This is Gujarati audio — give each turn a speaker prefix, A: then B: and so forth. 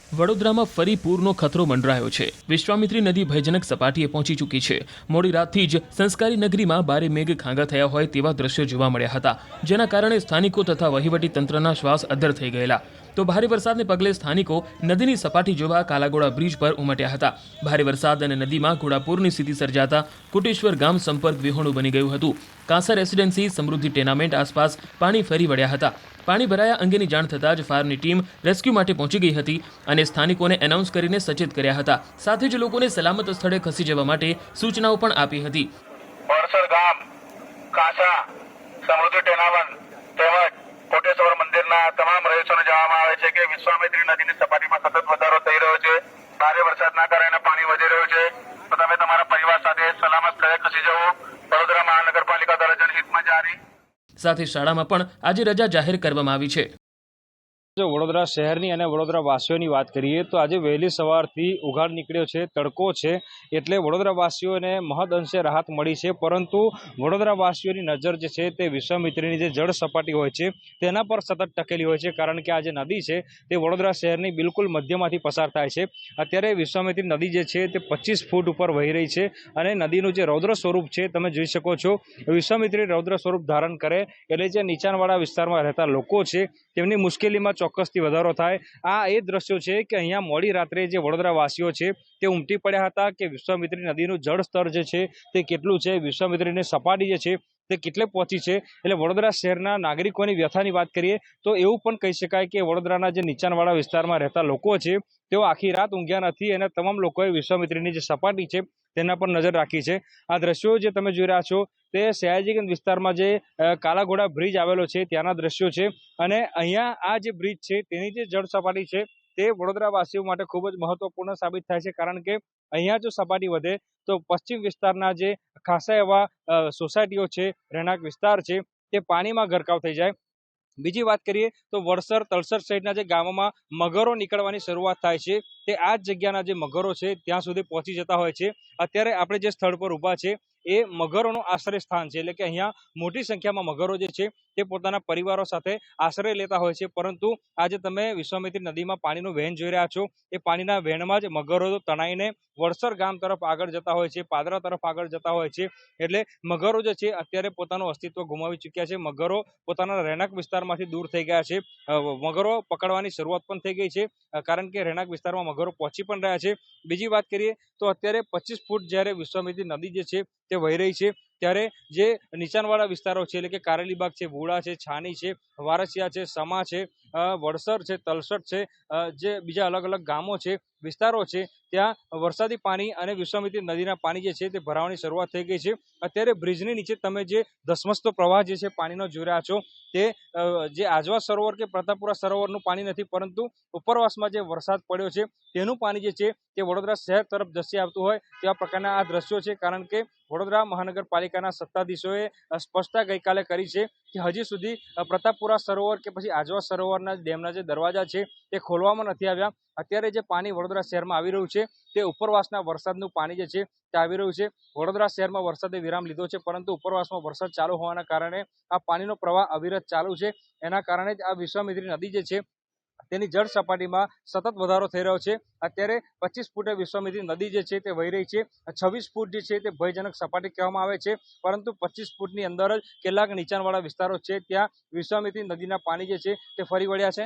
A: વડોદરામાં ફરી પૂરનો ખતરો મંડરાયો છે। વિશ્વામિત્રી નદી ભયજનક સપાટીએ પહોંચી ચૂકી છે। મોડી રાતથી જ સંસ્કારી નગરીમાં ભારે મેઘ ખાંગા થયા હોય તેવા દ્રશ્યો જોવા મળ્યા હતા, જેના કારણે સ્થાનિકો તથા વહીવટી તંત્રના શ્વાસ અદ્ધર થઈ ગયેલા। તો ભારે વરસાદને પગલે સ્થાનિકો નદીની સપાટી જોવા કાલાઘોડા બ્રિજ પર ઉમટ્યા હતા। ભારે વરસાદ અને નદીમાં ઘોડાપૂરની સ્થિતિ સર્જાતા કુટેશ્વર ગામ સંપર્ક વિહોણું બની ગયું હતું। કાંસા રેસિડેન્સી, સમૃદ્ધિ ટેનામેન્ટ આસપાસ પાણી ફરી વળ્યા હતા। પાણી ભરાયા અંગેની જાણ થતાં જ ફાયરની ટીમ રેસ્ક્યુ માટે પહોંચી ગઈ હતી અને સ્થાનિકોને એનાઉન્સ કરીને સચેત કર્યા હતા। સાથે જ લોકોને સલામત સ્થળે ખસી જવા માટે સૂચનાઓ પણ આપી હતી।
B: વડસર ગામ, કાંસા, સમૃદ્ધિ ટેનાવન તેમજ કોટેશ્વર મંદિરના તમામ રહીશોને જણાવવામાં આવે છે કે વિશ્વામિત્રી નદીની સપાટીમાં સતત વધારો થઈ રહ્યો છે। ભારે વરસાદના કારણે પાણી વધી રહ્યું છે, તો તમે તમારા પરિવાર સાથે સલામત સ્થળે ખસી જવો। વડોદરા મહાનગરપાલિકા દ્વારા જનહિતમાં જારી।
A: સાથે શાળામાં પણ આજે રજા જાહેર કરવામાં આવી છે।
C: જો વડોદરા શહેરની અને વડોદરા વાસીઓની વાત કરીએ તો આજે વહેલી સવારથી ઉઘાડ નીકળ્યો છે, તડકો છે, એટલે વડોદરા વાસીઓને મહદ અંશે રાહત મળી છે। પરંતુ વડોદરા વાસીઓની નજર જે છે તે વિશ્વામિત્રીની જે જળ સપાટી હોય છે તેના પર સતત ટકેલી હોય છે, કારણ કે આ જે નદી છે તે વડોદરા શહેરની બિલકુલ મધ્યમાંથી પસાર થાય છે। અત્યારે વિશ્વામિત્રી નદી જે છે તે 25 ફૂટ ઉપર વહી રહી છે અને નદીનું જે રૌદ્ર સ્વરૂપ છે તમે જોઈ શકો છો। વિશ્વામિત્રી રૌદ્ર સ્વરૂપ ધારણ કરે એટલે જે નીચાણવાળા વિસ્તારમાં રહેતા લોકો છે તેમની મુશ્કેલીમાં ચોક્કસથી વધારો થાય। આ એ દ્રશ્યો છે કે અહીંયા મોડી રાત્રે જે વડોદરા વાસીઓ છે તે ઉમટી પડ્યા હતા કે વિશ્વામિત્રી નદીનું જળ સ્તર જે છે તે કેટલું છે, વિશ્વામિત્રીની સપાટી જે છે તે કેટલે પહોંચી છે। એટલે વડોદરા શહેરના નાગરિકોની વ્યથાની વાત કરીએ તો એવું પણ કહી શકાય કે વડોદરાના જે નીચાણવાળા વિસ્તારમાં રહેતા લોકો છે તેઓ આખી રાત ઊંઘ્યા નથી અને તમામ લોકોએ વિશ્વામિત્રીની જે સપાટી છે તેના પર નજર રાખી છે। આ દ્રશ્યો જે તમે જોઈ રહ્યા છો તે સયાજીગંજ વિસ્તારમાં જે કાલાઘોડા બ્રિજ આવેલો છે ત્યાંના દ્રશ્યો છે અને અહીંયા આ જે બ્રિજ છે તેની જે જળ સપાટી છે તે વડોદરા વાસીઓ માટે ખૂબ જ મહત્વપૂર્ણ સાબિત થાય છે, કારણ કે અહીંયા જો સપાટી વધે તો પશ્ચિમ વિસ્તારના જે ખાસા એવા સોસાયટીઓ છે, રહેણાંક વિસ્તાર છે તે પાણીમાં ગરકાવ થઈ જાય। બીજી વાત કરીએ તો વડસર, તળસર સહિતના જે ગામોમાં મગરો નીકળવાની શરૂઆત થાય છે તે આ જ જગ્યાના જે મગરો છે ત્યાં સુધી પહોંચી જતા હોય છે। અત્યારે આપણે જે સ્થળ પર ઊભા છે એ મગરોનું આશ્રય સ્થાન છે, એટલે કે અહીંયા મોટી સંખ્યામાં મગરો જે છે તે પોતાના પરિવારો સાથે આશ્રય લેતા હોય છે। પરંતુ આજે તમે વિશ્વામિત્રી નદીમાં પાણીનું વહેણ જોઈ રહ્યા છો, એ પાણીના વહેણમાં જ મગરો તણાઈને વડસર ગામ તરફ આગળ જતા હોય છે, પાદરા તરફ આગળ જતા હોય છે। એટલે મગરો જે છે અત્યારે પોતાનું અસ્તિત્વ ગુમાવી ચૂક્યા છે। મગરો પોતાના રહેણાંક વિસ્તારમાંથી દૂર થઈ ગયા છે। મગરો પકડવાની શરૂઆત પણ થઈ ગઈ છે, કારણ કે રહેણાંક વિસ્તારમાં મગરો પહોંચી પણ રહ્યા છે। બીજી વાત કરીએ તો અત્યારે 25 ફૂટ જ્યારે વિશ્વામિત્રી નદી જે છે તે વહી રહી છે ત્યારે જે નીચાણવાળા વિસ્તારો છે એટલે કે કારેલીબાગ છે, ભૂડા છે, છાની છે, વારસિયા છે, સમા છે, વડસર છે, તલસટ છે, જે બીજા અલગ અલગ ગામો છે, વિસ્તારો છે, ત્યાં વરસાદી પાણી અને વિશ્વામિત્રી નદીના પાણી જે છે તે ભરાવાની શરૂઆત થઈ ગઈ છે। અત્યારે બ્રિજની નીચે તમે જે ધસમસતો પ્રવાહ જે છે પાણીનો જોઈ રહ્યા છો તે જે આજવા સરોવર કે પ્રતાપપુરા સરોવરનું પાણી નથી, પરંતુ ઉપરવાસમાં જે વરસાદ પડ્યો છે તેનું પાણી જે છે તે વડોદરા શહેર તરફ ધસી આવતું હોય તેવા પ્રકારના આ દ્રશ્યો છે, કારણ કે વડોદરા મહાનગરપાલિકાના સત્તાધીશોએ સ્પષ્ટતા ગઈકાલે કરી છે કે હજી સુધી પ્રતાપપુરા સરોવર કે પછી આજવા સરોવરના ડેમના જે દરવાજા છે તે ખોલવામાં નથી આવ્યા। અત્યારે જે પાણી વડોદરા શહેરમાં આવી રહ્યું છે તે ઉપરવાસના વરસાદનું પાણી જે છે તે આવી રહ્યું છે। વડોદરા શહેરમાં વરસાદે વિરામ લીધો છે, પરંતુ ઉપરવાસમાં વરસાદ ચાલુ હોવાના કારણે આ પાણીનો પ્રવાહ અવિરત ચાલુ છે। એના કારણે જ આ વિશ્વામિત્રી નદી જે છે તેની જળ સપાટીમાં સતત વધારો થઈ રહ્યો છે। અત્યારે 25 ફૂટે વિશ્વામિત્રી નદી જે છે તે વહી રહી છે। 26 ફૂટ જે છે તે ભયજનક સપાટી કહેવામાં આવે છે, પરંતુ 25 ફૂટની અંદર જ કેટલાક નીચાણવાળા વિસ્તારો છે ત્યાં વિશ્વામિત્રી નદીના પાણી જે છે તે ફરી વળ્યા છે।